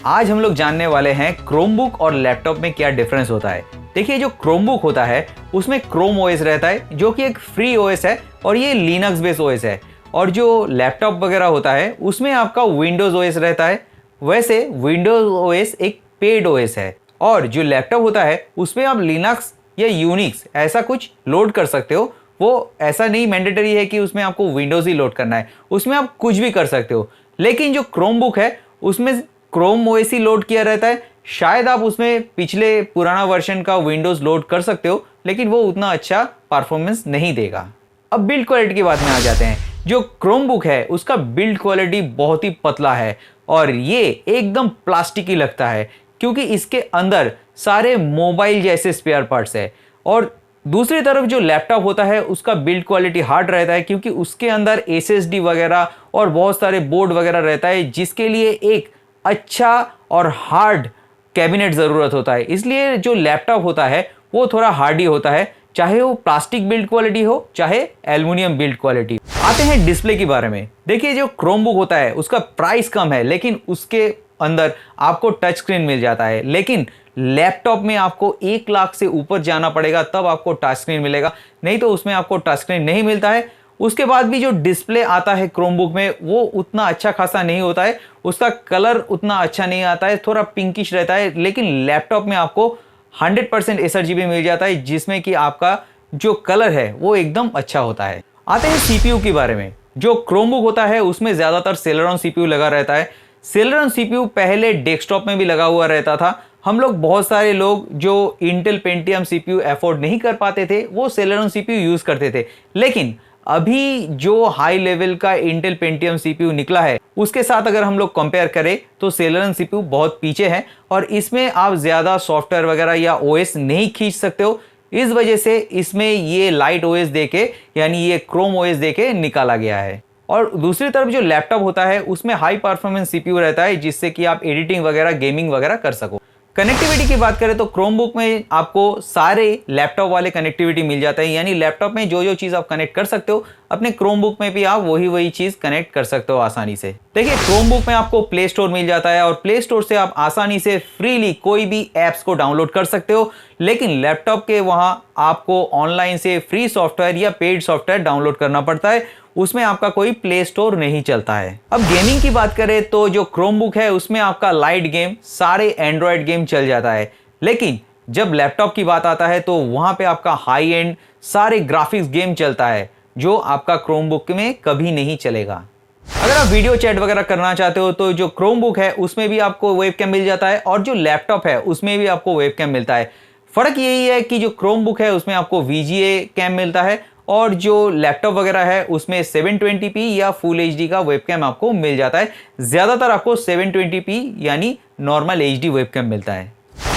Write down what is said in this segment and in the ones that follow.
आज हम लोग जानने वाले हैं क्रोमबुक और लैपटॉप में क्या डिफरेंस होता है। देखिए, जो क्रोमबुक होता है उसमें क्रोम ओएस रहता है जो कि एक फ्री ओएस है और ये लिनक्स बेस्ड ओएस है। और जो लैपटॉप वगैरह होता है उसमें आपका विंडोज ओएस रहता है। वैसे विंडोज ओएस एक पेड ओएस है और जो लैपटॉप होता है उसमें आप लिनक्स या यूनिक्स ऐसा कुछ लोड कर सकते हो। वो ऐसा नहीं मैंडेटरी है कि उसमें आपको विंडोज ही लोड करना है, उसमें आप कुछ भी कर सकते हो। लेकिन जो क्रोमबुक है उसमें क्रोम ओएस ही लोड किया रहता है। शायद आप उसमें पिछले पुराना वर्जन का विंडोज लोड कर सकते हो, लेकिन वो उतना अच्छा परफॉर्मेंस नहीं देगा। अब बिल्ड क्वालिटी की बात में आ जाते हैं। जो क्रोमबुक है उसका बिल्ड क्वालिटी बहुत ही पतला है और ये एकदम प्लास्टिक ही लगता है क्योंकि इसके अंदर सारे मोबाइल जैसे स्पेयर पार्ट्स है। और दूसरी तरफ जो लैपटॉप होता है उसका बिल्ड क्वालिटी हार्ड रहता है क्योंकि उसके अंदर एसएसडी वगैरह और बहुत सारे बोर्ड वगैरह रहता है जिसके लिए एक अच्छा और हार्ड कैबिनेट ज़रूरत होता है। इसलिए जो लैपटॉप होता है वो थोड़ा हार्डी होता है, चाहे वो प्लास्टिक बिल्ड क्वालिटी हो चाहे एल्युमिनियम बिल्ड क्वालिटी। आते हैं डिस्प्ले के बारे में। देखिए, जो क्रोमबुक होता है उसका प्राइस कम है लेकिन उसके अंदर आपको टच स्क्रीन मिल जाता है। लेकिन लैपटॉप में आपको 1 लाख से ऊपर जाना पड़ेगा तब आपको टच स्क्रीन मिलेगा, नहीं तो उसमें आपको टच स्क्रीन नहीं मिलता है। उसके बाद भी जो डिस्प्ले आता है क्रोमबुक में वो उतना अच्छा खासा नहीं होता है, उसका कलर उतना अच्छा नहीं आता है, थोड़ा पिंकिश रहता है। लेकिन लैपटॉप में आपको 100% sRGB मिल जाता है जिसमें कि आपका जो कलर है वो एकदम अच्छा होता है। आते हैं सीपीयू के बारे में। जो क्रोमबुक होता है उसमें ज़्यादातर सेलेरॉन सीपीयू लगा रहता है। सेलेरॉन सीपीयू पहले डेस्कटॉप में भी लगा हुआ रहता था। हम लोग बहुत सारे लोग जो इंटेल पेंटियम सीपीयू अफोर्ड नहीं कर पाते थे वो सेलेरॉन सीपीयू यूज़ करते थे। लेकिन अभी जो हाई लेवल का इंटेल पेंटियम सीपीयू निकला है उसके साथ अगर हम लोग कंपेयर करें तो सेलेरॉन सीपीयू बहुत पीछे है और इसमें आप ज़्यादा सॉफ्टवेयर वगैरह या ओएस नहीं खींच सकते हो। इस वजह से इसमें ये लाइट ओएस देके यानी ये क्रोम ओएस देके निकाला गया है। और दूसरी तरफ जो लैपटॉप होता है उसमें हाई परफॉर्मेंस सीपीयू रहता है जिससे कि आप एडिटिंग वगैरह गेमिंग वगैरह कर सको। कनेक्टिविटी की बात करें तो क्रोमबुक में आपको सारे लैपटॉप वाले कनेक्टिविटी मिल जाता है, यानी लैपटॉप में जो जो चीज़ आप कनेक्ट कर सकते हो अपने क्रोमबुक में भी आप वही चीज़ कनेक्ट कर सकते हो आसानी से। देखिए, क्रोमबुक में आपको प्ले स्टोर मिल जाता है और प्ले स्टोर से आप आसानी से फ्रीली कोई भी ऐप्स को डाउनलोड कर सकते हो। लेकिन लैपटॉप के वहाँ आपको ऑनलाइन से फ्री सॉफ्टवेयर या पेड सॉफ्टवेयर डाउनलोड करना पड़ता है, उसमें आपका कोई प्ले स्टोर नहीं चलता है। अब गेमिंग की बात करें तो जो क्रोमबुक है उसमें आपका लाइट गेम सारे एंड्रॉयड गेम चल जाता है। लेकिन जब लैपटॉप की बात आता है तो वहां पे आपका हाई एंड सारे ग्राफिक्स गेम चलता है जो आपका क्रोमबुक में कभी नहीं चलेगा। अगर आप वीडियो चैट वगैरह करना चाहते हो तो जो क्रोमबुक है उसमें भी आपको वेबकैम मिल जाता है और जो लैपटॉप है उसमें भी आपको वेबकैम मिलता है। फर्क यही है कि जो क्रोमबुक है उसमें आपको VGA कैम मिलता है और जो लैपटॉप वगैरह है उसमें 720p या फुल HD का वेबकैम आपको मिल जाता है। ज़्यादातर आपको 720p यानी नॉर्मल HD वेबकैम मिलता है।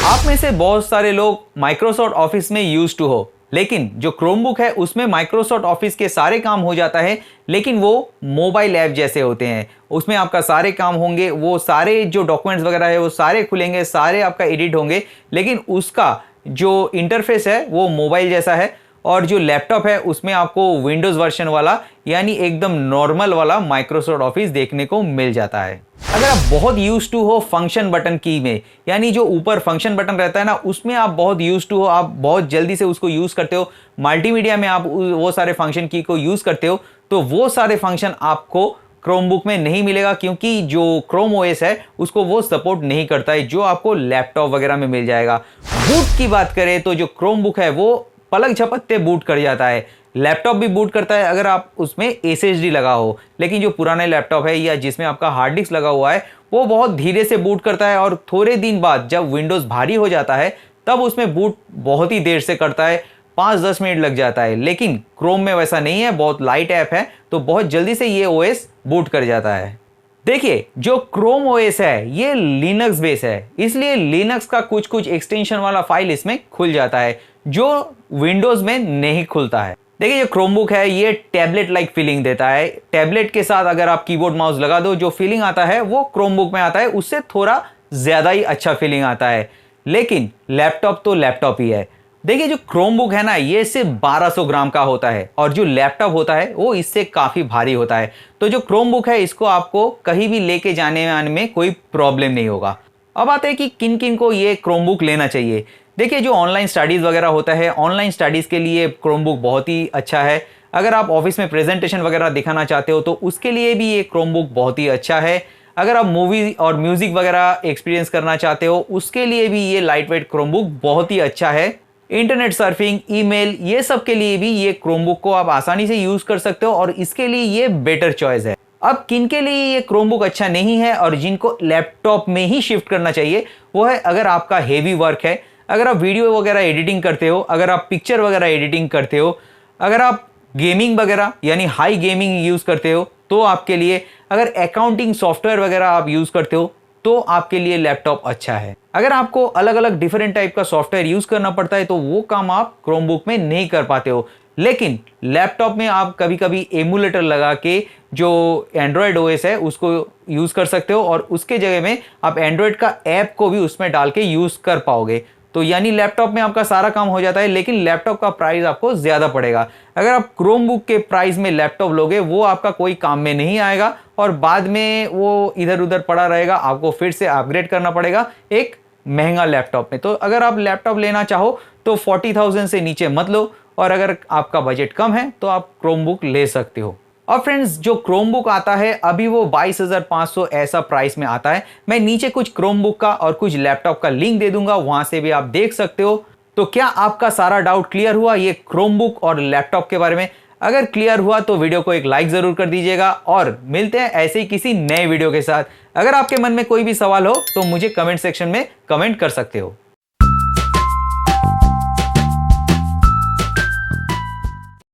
आप में से बहुत सारे लोग माइक्रोसॉफ्ट ऑफिस में यूज टू हो, लेकिन जो क्रोमबुक है उसमें माइक्रोसॉफ्ट ऑफिस के सारे काम हो जाता है लेकिन वो मोबाइल ऐप जैसे होते हैं। उसमें आपका सारे काम होंगे, वो सारे जो डॉक्यूमेंट्स वगैरह है वो सारे खुलेंगे, सारे आपका एडिट होंगे, लेकिन उसका जो इंटरफेस है वो मोबाइल जैसा है। और जो लैपटॉप है उसमें आपको विंडोज़ वर्जन वाला यानी एकदम नॉर्मल वाला माइक्रोसॉफ्ट ऑफिस देखने को मिल जाता है। अगर आप बहुत यूज टू हो फंक्शन बटन की में, यानी जो ऊपर फंक्शन बटन रहता है ना उसमें आप बहुत यूज टू हो, आप बहुत जल्दी से उसको यूज़ करते हो, मल्टीमीडिया में आप वो सारे फंक्शन की को यूज़ करते हो, तो वो सारे फंक्शन आपको क्रोमबुक में नहीं मिलेगा क्योंकि जो क्रोम ओएस है उसको वो सपोर्ट नहीं करता है जो आपको लैपटॉप वगैरह में मिल जाएगा। बूट की बात करें तो जो क्रोमबुक है वो पलक झपकते बूट कर जाता है। लैपटॉप भी बूट करता है अगर आप उसमें SSD लगा हो, लेकिन जो पुराने लैपटॉप है या जिसमें आपका हार्ड डिस्क लगा हुआ है वो बहुत धीरे से बूट करता है और थोड़े दिन बाद जब विंडोज़ भारी हो जाता है तब उसमें बूट बहुत ही देर से करता है, 5-10 मिनट लग जाता है। लेकिन क्रोम में वैसा नहीं है, बहुत लाइट ऐप है तो बहुत जल्दी से ये OS बूट कर जाता है। देखिए, जो क्रोम OS है ये लिनक्स बेस है, इसलिए लिनक्स का कुछ एक्सटेंशन वाला फाइल इसमें खुल जाता है जो विंडोज में नहीं खुलता है। देखिए, जो क्रोमबुक है ये टैबलेट लाइक फीलिंग देता है। टैबलेट के साथ अगर आप कीबोर्ड माउस लगा दो जो फीलिंग आता है वो क्रोमबुक में आता है, उससे थोड़ा ज़्यादा ही अच्छा फीलिंग आता है। लेकिन लैपटॉप तो लैपटॉप ही है। देखिए, जो क्रोमबुक है ना ये सिर्फ 1200 ग्राम का होता है और जो लैपटॉप होता है वो इससे काफ़ी भारी होता है। तो जो क्रोमबुक है इसको आपको कहीं भी लेके जाने आने में कोई प्रॉब्लम नहीं होगा। अब आते हैं कि किन किन को ये क्रोमबुक लेना चाहिए। देखिए, जो ऑनलाइन स्टडीज़ वगैरह होता है, ऑनलाइन स्टडीज़ के लिए क्रोमबुक बहुत ही अच्छा है। अगर आप ऑफिस में प्रेजेंटेशन वगैरह दिखाना चाहते हो तो उसके लिए भी ये क्रोमबुक बहुत ही अच्छा है। अगर आप मूवी और म्यूज़िक वगैरह एक्सपीरियंस करना चाहते हो उसके लिए भी ये लाइट वेट क्रोमबुक बहुत ही अच्छा है। इंटरनेट सर्फिंग, ईमेल, ये सब के लिए भी ये क्रोमबुक को आप आसानी से यूज़ कर सकते हो और इसके लिए ये बेटर चॉइस है। अब किन के लिए ये क्रोमबुक अच्छा नहीं है और जिनको लैपटॉप में ही शिफ्ट करना चाहिए, वो है अगर आपका हेवी वर्क है, अगर आप वीडियो वगैरह एडिटिंग करते हो, अगर आप पिक्चर वगैरह एडिटिंग करते हो, अगर आप गेमिंग वगैरह यानी हाई गेमिंग यूज़ करते हो तो आपके लिए, अगर अकाउंटिंग सॉफ्टवेयर वगैरह आप यूज़ करते हो तो आपके लिए लैपटॉप अच्छा है। अगर आपको अलग अलग डिफरेंट टाइप का सॉफ्टवेयर यूज़ करना पड़ता है तो वो काम आप क्रोमबुक में नहीं कर पाते हो, लेकिन लैपटॉप में आप कभी कभी एमुलेटर लगा के जो एंड्रॉयड ओएस है उसको यूज़ कर सकते हो और उसके जगह में आप एंड्रॉयड का ऐप को भी उसमें डाल के यूज़ कर पाओगे। तो यानी लैपटॉप में आपका सारा काम हो जाता है, लेकिन लैपटॉप का प्राइस आपको ज़्यादा पड़ेगा। अगर आप क्रोमबुक के प्राइस में लैपटॉप लोगे वो आपका कोई काम में नहीं आएगा और बाद में वो इधर उधर पड़ा रहेगा, आपको फिर से अपग्रेड करना पड़ेगा एक महंगा लैपटॉप में। तो अगर आप लैपटॉप लेना चाहो तो 40,000 से नीचे मत लो, और अगर आपका बजट कम है तो आप क्रोमबुक ले सकते हो। और फ्रेंड्स, जो क्रोमबुक आता है अभी वो 22,500 ऐसा प्राइस में आता है। मैं नीचे कुछ क्रोमबुक का और कुछ लैपटॉप का लिंक दे दूंगा, वहां से भी आप देख सकते हो। तो क्या आपका सारा डाउट क्लियर हुआ ये क्रोमबुक और लैपटॉप के बारे में? अगर क्लियर हुआ तो वीडियो को एक लाइक जरूर कर दीजिएगा और मिलते हैं ऐसे ही किसी नए वीडियो के साथ। अगर आपके मन में कोई भी सवाल हो तो मुझे कमेंट सेक्शन में कमेंट कर सकते हो।